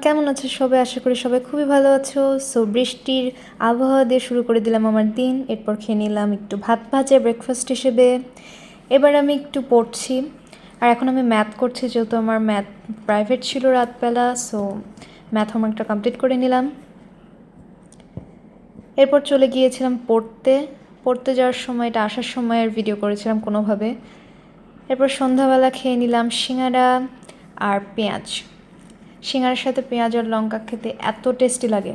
কেমন আছো সবাই? আশা করি সবাই খুবই ভালো আছো। সো বৃষ্টির আবহাওয়া দিয়ে শুরু করে দিলাম আমার দিন। এরপর খেয়ে নিলাম একটু ভাত ভাজা ব্রেকফাস্ট হিসেবে। এবার আমি একটু পড়ছি, আর এখন আমি ম্যাথ করছি যেহেতু আমার ম্যাথ প্রাইভেট ছিল রাতবেলা। সো ম্যাথ হোমওয়ার্কটা কমপ্লিট করে নিলাম। এরপর চলে গিয়েছিলাম পড়তে যাওয়ার সময়, এটা আসার সময় আর ভিডিও করেছিলাম কোনোভাবে। এরপর সন্ধ্যাবেলা খেয়ে নিলাম সিঙ্গাড়া আর পেঁয়াজ। সিঙ্গারার সাথে পেঁয়াজ আর লঙ্কা খেতে এত টেস্টি লাগে।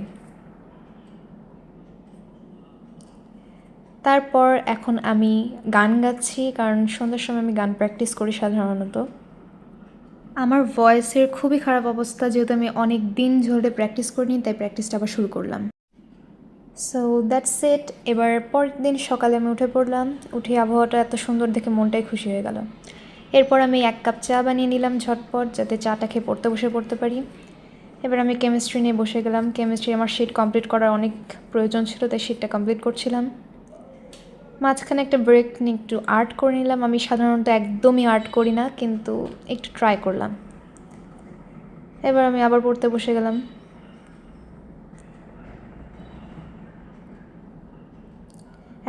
তারপর এখন আমি গান গাচ্ছি, কারণ সন্ধ্যার সময় আমি গান প্র্যাকটিস করি সাধারণত। আমার ভয়েসের খুবই খারাপ অবস্থা, যেহেতু আমি অনেক দিন ধরে প্র্যাকটিস করিনি, তাই প্র্যাকটিসটা আবার শুরু করলাম। So that's it. এবার পরের দিন সকালে আমি উঠে পড়লাম। উঠে আবহাওয়াটা এত সুন্দর দেখে মনটাই খুশি হয়ে গেল। এরপর আমি 1 কাপ চা বানিয়ে নিলাম ঝটপট, যাতে চাটা খেয়ে পড়তে পারি। এবার আমি কেমিস্ট্রি নিয়ে বসে গেলাম। কেমিস্ট্রি আমার শিট কমপ্লিট করার অনেক প্রয়োজন ছিল, তাই শিটটা কমপ্লিট করছিলাম। মাঝখানে একটা ব্রেক নিয়ে একটু আর্ট করে নিলাম। আমি সাধারণত একদমই আর্ট করি না, কিন্তু একটু ট্রাই করলাম। এবার আমি আবার পড়তে বসে গেলাম।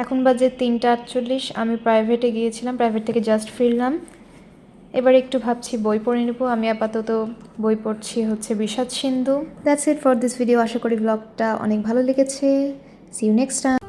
এখন বাজে 3:48। আমি প্রাইভেটে গিয়েছিলাম, প্রাইভেট থেকে জাস্ট ফিরলাম। এবার একটু ভাবছি বই পড়ে নেব। আমি আপাতত বই পড়ছি হচ্ছে Bishad Sindhu. That's it for this video. আশা করি ব্লগটা অনেক ভালো লেগেছে। See you next time.